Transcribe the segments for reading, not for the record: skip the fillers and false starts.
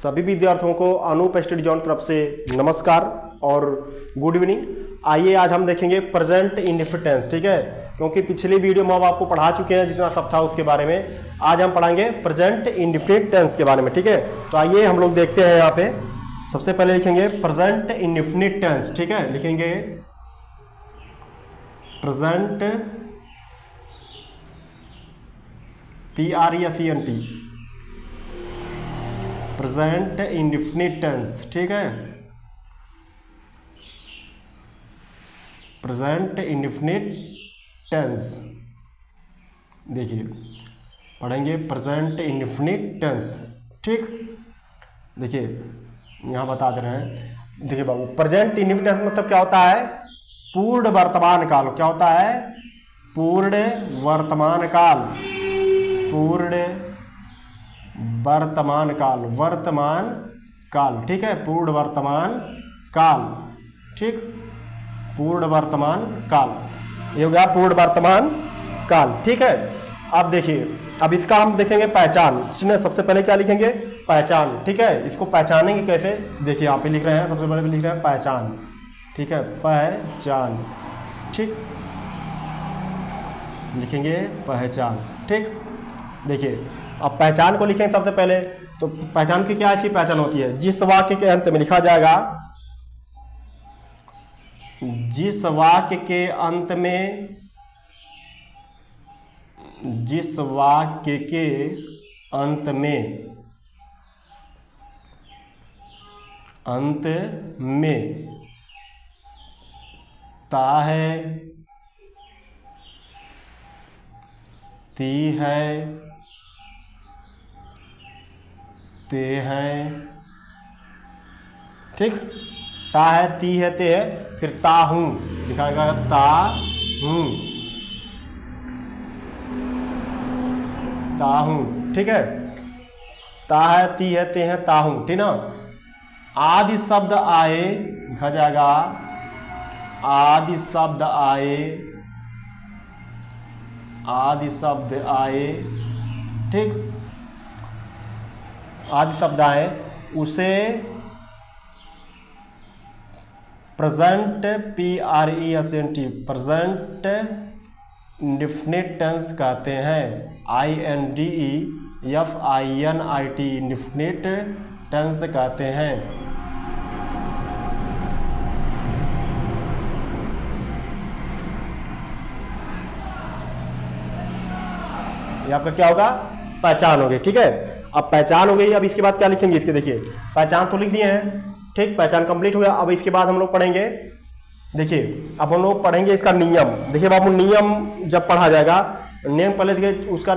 सभी विद्यार्थियों को अनूप स्टडी जोन तरफ से नमस्कार और गुड इवनिंग। आइए आज हम देखेंगे प्रेजेंट इंडेफिनिट टेंस, ठीक है। क्योंकि पिछली वीडियो में हम आपको पढ़ा चुके हैं जितना सब था उसके बारे में। आज हम पढ़ाएंगे प्रेजेंट इंडेफिनिट टेंस के बारे में, ठीक है। तो आइए हम लोग देखते हैं। यहाँ पे सबसे पहले लिखेंगे प्रेजेंट इंडेफिनिट टेंस, ठीक है। लिखेंगे present PRESENT present indefinite tense, ठीक है। प्रेजेंट इंडेफिनिट टेंस, देखिए पढ़ेंगे प्रेजेंट इंडेफिनिट टेंस, ठीक। देखिए यहाँ बता दे रहे हैं। देखिए बाबू, प्रेजेंट इंडेफिनिट टेंस मतलब क्या होता है? पूर्ण वर्तमान काल। क्या होता है? पूर्ण वर्तमान काल। पूर्ण वर्तमान काल, वर्तमान काल, ठीक है। पूर्ण वर्तमान काल, ठीक। पूर्ण वर्तमान काल, ये हो गया पूर्ण वर्तमान काल, ठीक है। अब देखिए, अब इसका हम देखेंगे पहचान। इसमें सबसे पहले क्या लिखेंगे? पहचान, ठीक है। इसको पहचानेंगे कैसे? देखिए यहाँ पे लिख रहे हैं, सबसे पहले लिख रहे हैं पहचान, ठीक है। पहचान, ठीक, लिखेंगे पहचान, ठीक। देखिए अब पहचान को लिखेंगे सबसे पहले। तो पहचान की क्या ऐसी पहचान होती है? जिस वाक्य के अंत में लिखा जाएगा, जिस वाक्य के अंत में, जिस वाक्य के अंत में, अंत में ता है, ती है, ते हैं, ठीक। ता है, ती है, ते है, फिर ता हूं लिखा गया, ता हूं, ता हूं, ठीक है। ता है, ती है, ते हैं, ता हूं, ठीक ना। आदि शब्द आए लिखा जाएगा, आदि शब्द आए, आदि शब्द आए, ठीक। आदि शब्द आए उसे present PRESENT present indefinite tense कहते हैं। INDEFINIT इंडेफिनिट टेंस कहते हैं। ये आपका क्या होगा? पहचान हो गई, ठीक है। अब पहचान हो गई, अब इसके बाद क्या लिखेंगे? इसके देखिए पहचान तो लिख दिए हैं, ठीक। पहचान कंप्लीट हो गया। अब इसके बाद हम लोग पढ़ेंगे, देखिए अब हम लोग पढ़ेंगे इसका नियम। देखिए बाबू, नियम जब पढ़ा जाएगा, नियम पहले देखिए उसका,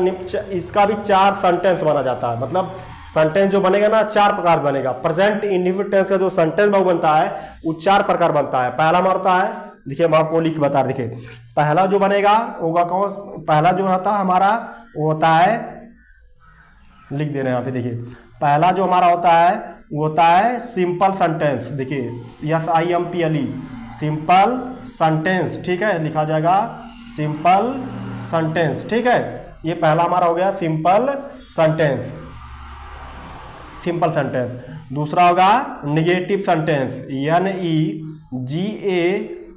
इसका भी 4 सेंटेंस बना जाता है। मतलब सेंटेंस जो बनेगा ना, 4 प्रकार बनेगा। प्रेजेंट इंडेफिनिट टेंस का जो सेंटेंस बाबू बनता है वो 4 प्रकार बनता है। पहला हमारा है, देखिए हम आपको लिख बता रहे, देखिए पहला जो बनेगा होगा कौन? पहला जो होता है हमारा वो होता है, लिख दे रहे हैं यहाँ पे, देखिए पहला जो हमारा होता है वो होता है सिंपल सेंटेंस। देखिए SIMPLE, सिंपल सेंटेंस, ठीक है। लिखा जाएगा सिंपल सेंटेंस, ठीक है। ये पहला हमारा हो गया सिंपल सेंटेंस, सिंपल सेंटेंस। दूसरा होगा negative sentence,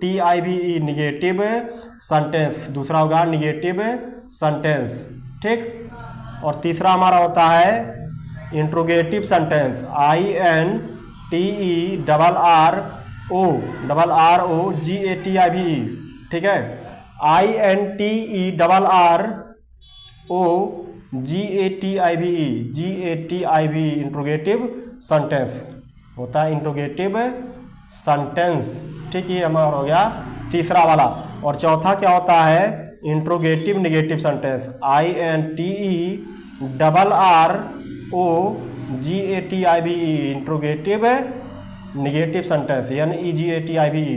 NEGATIVE negative sentence, दूसरा होगा निगेटिव सेंटेंस, ठीक। और तीसरा हमारा होता है इंट्रोगेटिव सेंटेंस, INTERROGATIVE, ठीक है। INTERROGATIVE इंट्रोगेटिव सेंटेंस होता है, इंट्रोगेटिव सेंटेंस, ठीक। ये हमारा हो गया तीसरा वाला। और चौथा क्या होता है? Interrogative negative sentence, INTERROGATIVE interrogative negative sentence, NEGATIVE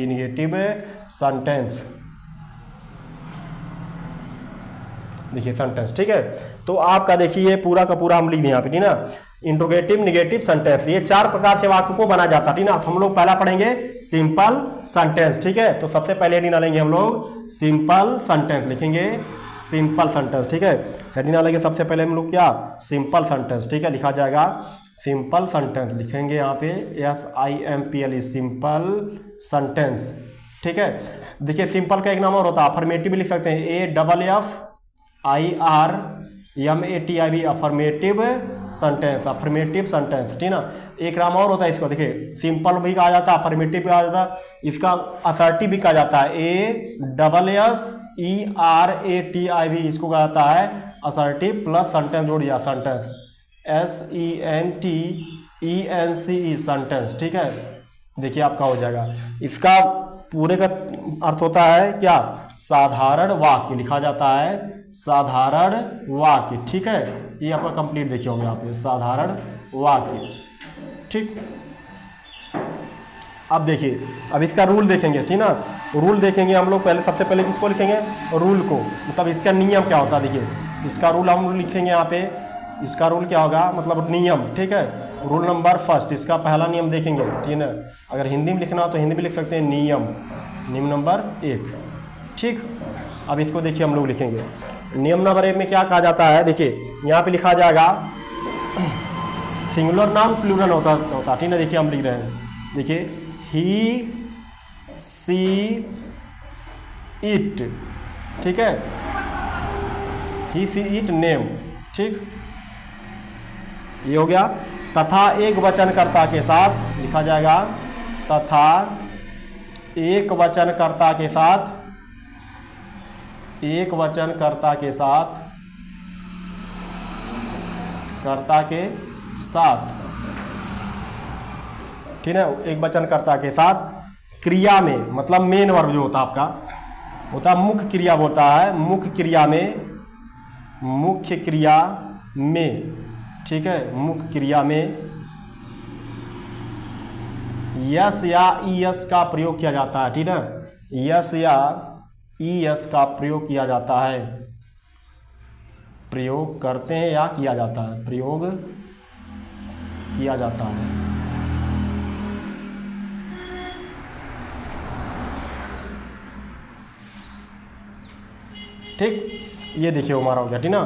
negative sentence, देखिए सेंटेंस, ठीक है। तो आपका देखिए पूरा का पूरा हम लिख दें यहाँ पे, ठीक ना। इंट्रोगेटिव निगेटिव सेंटेंस, ये 4 प्रकार से वाक्य को बना जाता है, ठीक ना। तो हम लोग पहला पढ़ेंगे सिंपल सेंटेंस, ठीक है। तो सबसे पहले निकालेंगे हम लोग सिंपल सेंटेंस, लिखेंगे सिंपल सेंटेंस, ठीक है। हेडिंग डालेंगे सबसे पहले हम लोग क्या, सिंपल सेंटेंस, ठीक है, लिखा जाएगा सिंपल सेंटेंस, लिखेंगे यहाँ पे SIMPLE सिंपल सेंटेंस, ठीक है। देखिए सिंपल का एक नाम और होता है, अफर्मेटिव भी लिख सकते हैं, AFFIRMATIV affirmative sentence, affirmative sentence, ठीक ना। एक नाम और होता है इसको, देखिए सिंपल भी कहा जाता है, अफर्मेटिव भी कहा जाता है, इसका असर्टिव भी कहा जाता है, ASSERATIV इसको कहा जाता है असर्टिव प्लस सेंटेंस जोड़ दिया सेंटेंस, SENTENCE सेंटेंस, ठीक है। देखिए आपका हो जाएगा, इसका पूरे का अर्थ होता है क्या, साधारण वाक्य लिखा जाता है, साधारण वाक्य, ठीक है। ये आपका कंप्लीट देखिए होंगे यहाँ पे, साधारण वाक्य, ठीक। अब देखिए, अब इसका रूल देखेंगे, ठीक ना। रूल देखेंगे हम लोग, पहले सबसे पहले किसको लिखेंगे, रूल को, मतलब इसका नियम क्या होता है। देखिए इसका रूल हम लिखेंगे यहाँ पे, इसका रूल क्या होगा, मतलब नियम, ठीक है। रूल नंबर फर्स्ट, इसका पहला नियम देखेंगे, ठीक है। अगर हिंदी में लिखना हो तो हिंदी में लिख सकते हैं, नियम नंबर 1, ठीक। अब इसको देखिए हम लोग लिखेंगे, नियम नंबर 1 में क्या कहा जाता है, देखिए यहाँ पे लिखा जाएगा सिंगुलर नाउन प्लूरल होता, ठीक है। देखिए हम लिख रहे हैं, देखिए ही सी इट, ठीक है, ही सी इट नेम, ठीक, ये हो गया। तथा एक वचनकर्ता के साथ लिखा जाएगा, तथा एक वचनकर्ता के साथ, एक वचनकर्ता के साथ, कर्ता के साथ, ठीक है, एक वचनकर्ता के साथ क्रिया में, मतलब मेन वर्ब जो होता है आपका, होता है मुख्य क्रिया होता है, मुख्य क्रिया में, मुख्य क्रिया में, ठीक है, मुख्य क्रिया में यस या ईएस का प्रयोग किया जाता है, ठीक है, यस या ईएस का प्रयोग किया जाता है, प्रयोग करते हैं या किया जाता है, प्रयोग किया जाता है, ठीक। ये देखिए हमारा हो गया, ठीक ना।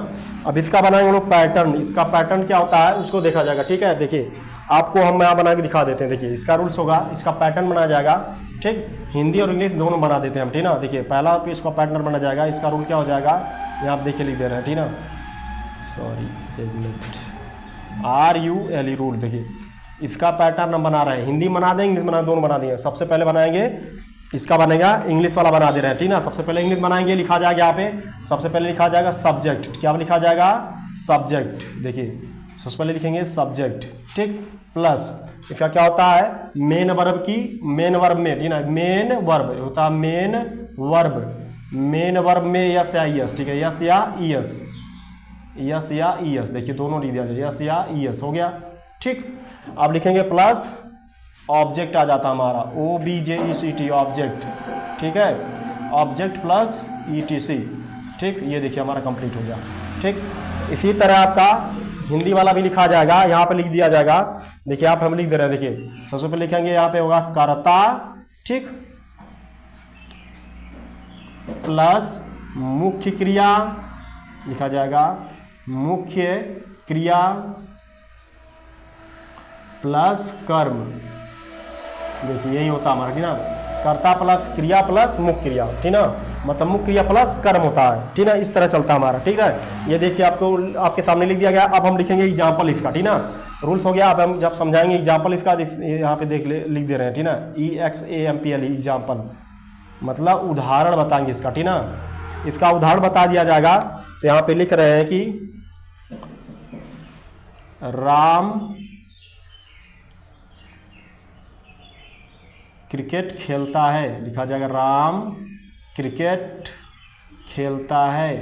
अब इसका बनाएंगे हम लोग पैटर्न, इसका पैटर्न क्या होता है उसको देखा जाएगा, ठीक है। देखिए आपको हम यहाँ बना के दिखा देते हैं, देखिए इसका रूल्स होगा, इसका पैटर्न बनाया जाएगा, ठीक। हिंदी और इंग्लिश दोनों बना देते हैं हम, ठीक ना। देखिए पहला पे इसका पैटर्न बना जाएगा, इसका रूल क्या हो जाएगा, यहाँ आप देखिए लिख दे रहे हैं, ठीक ना, सॉरी एक मिनट, RULE रूल, देखिए इसका पैटर्न हम बना रहे हैं, हिंदी बना देंगे, इंग्लिश बना, दोनों बना देंगे। सबसे पहले बनाएंगे, इसका बनेगा इंग्लिश वाला बना दे रहे हैं, ठीक ना। सबसे पहले इंग्लिश बनाएंगे, लिखा जाएगा यहाँ पे, सबसे पहले लिखा जाएगा सब्जेक्ट, क्या लिखा जाएगा, सब्जेक्ट, देखिए सबसे पहले लिखेंगे सब्जेक्ट, ठीक, प्लस इसका क्या होता है, मेन वर्ब की, मेन वर्ब में, ठीक ना, मेन वर्ब होता है, मेन वर्ब, मेन वर्ब में यस या ईएस, ठीक है, यस या ईएस, यस या ईएस, देखिए दोनों लिख दिया जाए, यस या ईएस हो गया, ठीक। अब लिखेंगे प्लस ऑब्जेक्ट आ जाता हमारा, OBJECT ऑब्जेक्ट, ठीक है, ऑब्जेक्ट प्लस ETC, ठीक। ये देखिए हमारा कंप्लीट हो गया, ठीक। इसी तरह आपका हिंदी वाला भी लिखा जाएगा, यहाँ पे लिख दिया जाएगा, देखिए आप हम लिख दे रहे हैं, देखिए सबसे पहले लिखेंगे यहाँ पे होगा कर्ता, ठीक, प्लस मुख्य क्रिया लिखा जाएगा, मुख्य क्रिया प्लस कर्म, देखिए यही होता है हमारा, ठीक ना, कर्ता प्लस क्रिया प्लस मुख्य क्रिया, ठीक ना, मतलब मुख्य क्रिया प्लस कर्म होता है, ठीक ना, इस तरह चलता है हमारा, ठीक है। ये देखिए आपको आपके सामने लिख दिया गया। अब हम लिखेंगे एग्जाम्पल इसका, ठीक ना, रूल्स हो गया। अब हम जब समझाएंगे एग्जाम्पल इसका, यहाँ पे लिख दे रहे हैं, ठीक ना, EXAMPLE एग्जाम्पल, मतलब उदाहरण बताएंगे इसका, ठीक ना, इसका उदाहरण बता दिया जाएगा। तो यहाँ पे लिख रहे हैं कि राम क्रिकेट खेलता है, लिखा जाएगा राम क्रिकेट खेलता है,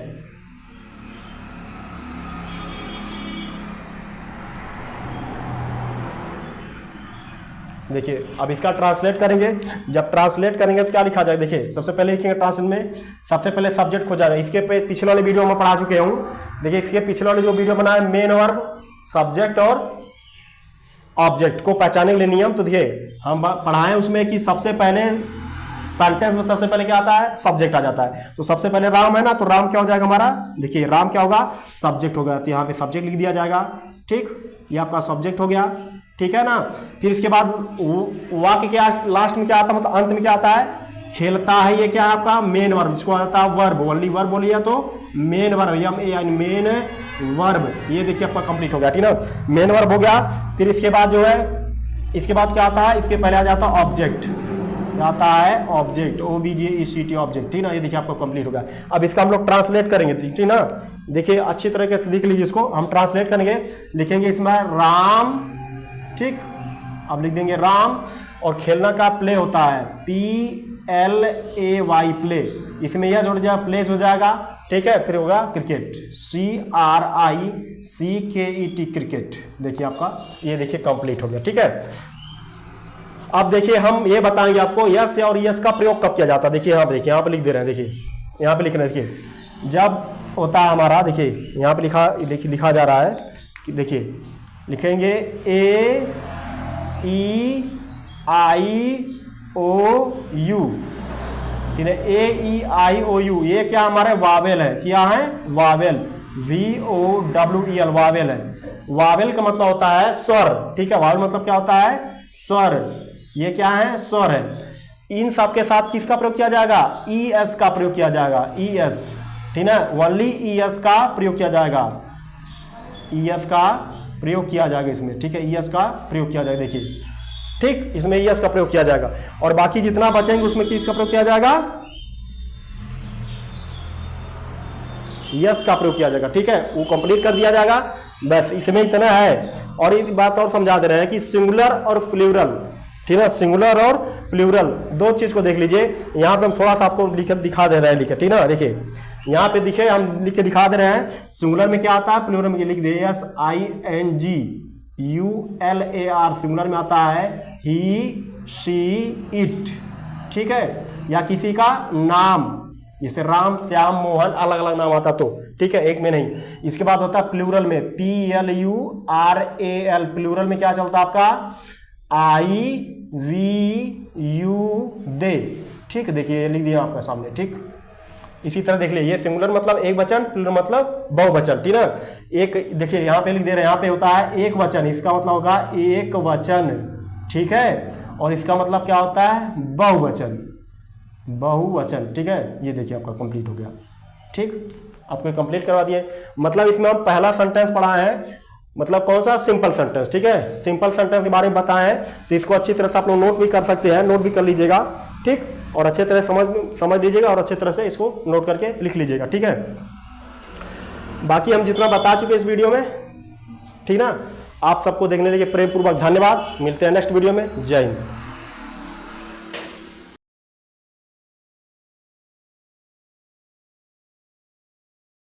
देखिए अब इसका ट्रांसलेट करेंगे। जब ट्रांसलेट करेंगे तो क्या लिखा जाएगा, देखिए सबसे पहले लिखेंगे ट्रांसलेट में, सबसे पहले सब्जेक्ट खोजा जाए। इसके पिछले वाले वीडियो में पढ़ा चुके हूँ, देखिए इसके पिछले वाले जो वीडियो बनाया, मेन वर्ब, सब्जेक्ट और ऑब्जेक्ट को पहचानने के लिए नियम, तो देखिए हम पढ़ाएं उसमें कि सबसे पहले सेंटेंस में सबसे पहले क्या आता है, सब्जेक्ट आ जाता है। तो सबसे पहले राम है ना, तो राम क्या हो जाएगा हमारा, देखिए राम क्या होगा, सब्जेक्ट होगा, तो यहाँ पे सब्जेक्ट लिख दिया जाएगा। ठीक, ये आपका सब्जेक्ट हो गया, ठीक है ना। फिर इसके बाद वाक्य क्या लास्ट में क्या आता है, मतलब अंत में क्या आता है, खेलता है, ये क्या है आपका मेन वर्ब, जिसको आता है वर्ब, ओनली वर्ब बोलिए तो मेन वर्ब, मेन वर्ब, ये देखिए आपका कंप्लीट हो गया, ठीक ना, मेन वर्ब हो गया। फिर इसके बाद जो है, इसके बाद क्या आता है, इसके पहले आ जाता है ऑब्जेक्ट, क्या आता है ऑब्जेक्ट, OBJECT ऑब्जेक्ट, ठीक ना, ये देखिए आपको कंप्लीट हो गया। अब इसका हम लोग ट्रांसलेट करेंगे, ठीक ना, देखिए अच्छी तरीके से देख लीजिए, इसको हम ट्रांसलेट करेंगे, लिखेंगे इसमें राम, ठीक, अब लिख देंगे राम, और खेलना का प्ले होता है PLAY प्ले, इसमें यह जुड़ जाएगा प्लेस हो जाएगा, ठीक है। फिर होगा क्रिकेट, CRICKET क्रिकेट, देखिए आपका ये देखिए कंप्लीट हो गया, ठीक है। अब देखिए हम ये बताएंगे आपको यस और यस का प्रयोग कब किया जाता है। देखिए यहाँ पे, देखिए यहाँ पे लिख दे रहे हैं, देखिए यहाँ पे लिख रहे हैं, देखिए जब होता है हमारा, देखिए यहाँ पे लिखा जा रहा है कि देखिए लिखेंगे AEIOU, ठीक है, AEIOU, ये क्या हमारे वावेल है, क्या है वावेल, VOWEL वावेल है। वावेल का मतलब होता है स्वर, ठीक है, वावेल मतलब क्या होता है, स्वर, ये क्या है स्वर है। इन सब के साथ किसका प्रयोग किया जाएगा, ES का प्रयोग किया जाएगा, ES, ठीक है, ओनली ES का प्रयोग किया जाएगा, ES का प्रयोग किया जाएगा इसमें, ठीक है, ES का प्रयोग किया जाएगा, देखिए ठीक, इसमें ES का प्रयोग किया जाएगा। और बाकी जितना बचेंगे उसमें किसका प्रयोग किया जाएगा, यस का प्रयोग किया जाएगा, ठीक है, वो कंप्लीट कर दिया जाएगा। बस इसमें इतना है। और एक बात और समझा दे रहे हैं कि सिंगुलर और फ्लूरल, ठीक है, सिंगुलर और फ्लूरल दो चीज को देख लीजिए। यहाँ पे हम थोड़ा सा आपको दिखा दे रहे हैं, लिखे, ठीक है, देखिए यहाँ पे दिखे, हम लिख के दिखा दे रहे हैं। सिंगुलर में क्या आता है, फ्लूरल में लिख दे SINGULAR, सिंगुलर में आता है ही, शी, इट, ठीक है, या किसी का नाम, जैसे राम, श्याम, मोहन, अलग अलग नाम आता तो, ठीक है, एक में नहीं। इसके बाद होता है प्लूरल में PLURAL, प्लूरल में क्या चलता है आपका IVU, दे, ठीक, देखिए लिख दिया आपका सामने, ठीक। इसी तरह देख लीजिए, सिंगुलर मतलब एक वचन, प्लूरल मतलब बहुवचन, ठीक है। एक देखिए यहाँ पे लिख दे रहे हैं, यहाँ पे होता है एक वचन, इसका मतलब होगा एक वचन, ठीक है, और इसका मतलब क्या होता है बहुवचन, बहुवचन, ठीक है। ये देखिए आपका कंप्लीट हो गया, ठीक, आपको कंप्लीट करवा दिए। मतलब इसमें हम पहला सेंटेंस पढ़ा है, मतलब कौन सा, सिंपल सेंटेंस, ठीक है, सिंपल सेंटेंस के बारे में बताएं। तो इसको अच्छी तरह से आप लोग नोट भी कर सकते हैं, नोट भी कर लीजिएगा, ठीक, और अच्छे तरह समझ लीजिएगा और अच्छे तरह से इसको नोट करके लिख लीजिएगा, ठीक है। बाकी हम जितना बता चुके इस वीडियो में, ठीक ना। आप सबको देखने के लिए प्रेम पूर्वक धन्यवाद। मिलते हैं नेक्स्ट वीडियो में। जय हिंद।